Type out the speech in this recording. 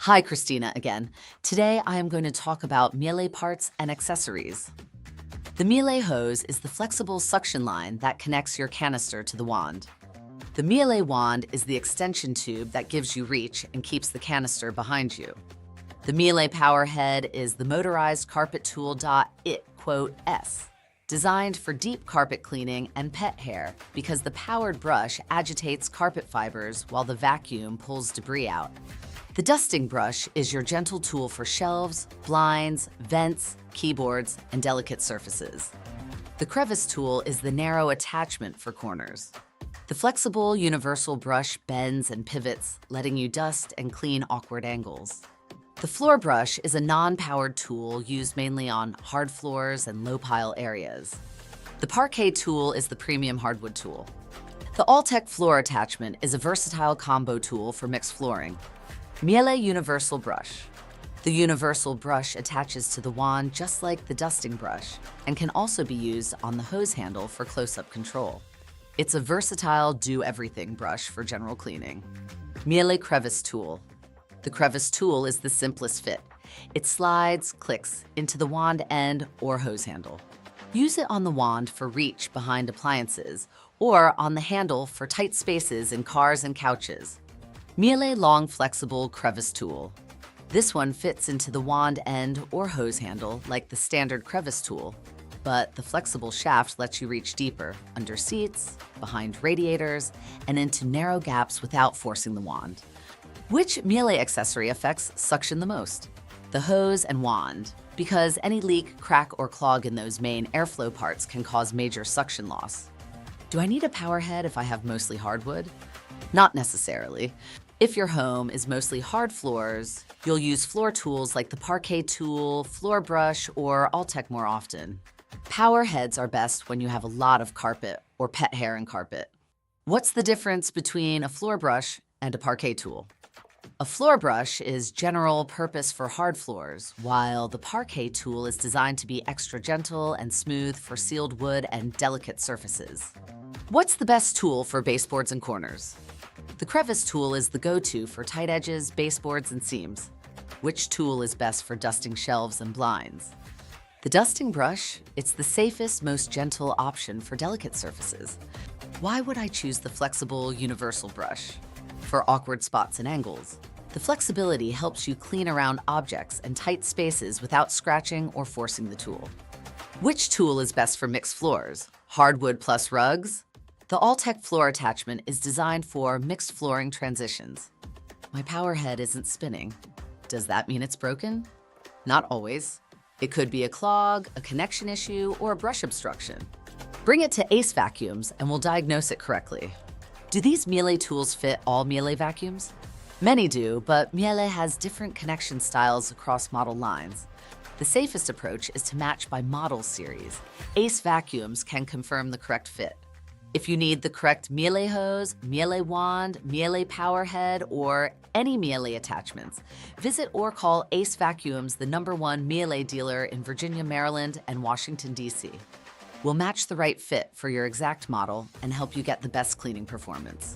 Hi, Christina again. Today I am going to talk about Miele parts and accessories. The Miele hose is the flexible suction line that connects your canister to the wand. The Miele wand is the extension tube that gives you reach and keeps the canister behind you. The Miele power head is the motorized carpet tool .It(S), designed for deep carpet cleaning and pet hair because the powered brush agitates carpet fibers while the vacuum pulls debris out. The dusting brush is your gentle tool for shelves, blinds, vents, keyboards, and delicate surfaces. The crevice tool is the narrow attachment for corners. The flexible universal brush bends and pivots, letting you dust and clean awkward angles. The floor brush is a non-powered tool used mainly on hard floors and low-pile areas. The parquet tool is the premium hardwood tool. The All-Tech floor attachment is a versatile combo tool for mixed flooring. Miele Universal Brush. The universal brush attaches to the wand just like the dusting brush and can also be used on the hose handle for close-up control. It's a versatile do-everything brush for general cleaning. Miele Crevice Tool. The crevice tool is the simplest fit. It slides, clicks into the wand end or hose handle. Use it on the wand for reach behind appliances or on the handle for tight spaces in cars and couches. Miele Long Flexible Crevice Tool. This one fits into the wand end or hose handle like the standard crevice tool, but the flexible shaft lets you reach deeper, under seats, behind radiators, and into narrow gaps without forcing the wand. Which Miele accessory affects suction the most? The hose and wand, because any leak, crack, or clog in those main airflow parts can cause major suction loss. Do I need a power head if I have mostly hardwood? Not necessarily. If your home is mostly hard floors, you'll use floor tools like the parquet tool, floor brush, or All-Tech more often. Power heads are best when you have a lot of carpet or pet hair in carpet. What's the difference between a floor brush and a parquet tool? A floor brush is general purpose for hard floors, while the parquet tool is designed to be extra gentle and smooth for sealed wood and delicate surfaces. What's the best tool for baseboards and corners? The crevice tool is the go-to for tight edges, baseboards, and seams. Which tool is best for dusting shelves and blinds? The dusting brush, it's the safest, most gentle option for delicate surfaces. Why would I choose the flexible universal brush? For awkward spots and angles. The flexibility helps you clean around objects and tight spaces without scratching or forcing the tool. Which tool is best for mixed floors? Hardwood plus rugs? The All-Tech floor attachment is designed for mixed flooring transitions. My power head isn't spinning. Does that mean it's broken? Not always. It could be a clog, a connection issue, or a brush obstruction. Bring it to AceVacuums and we'll diagnose it correctly. Do these Miele tools fit all Miele vacuums? Many do, but Miele has different connection styles across model lines. The safest approach is to match by model series. AceVacuums can confirm the correct fit. If you need the correct Miele hose, Miele wand, Miele power head, or any Miele attachments, visit or call AceVacuums, the #1 Miele dealer in Virginia, Maryland, and Washington, D.C. We'll match the right fit for your exact model and help you get the best cleaning performance.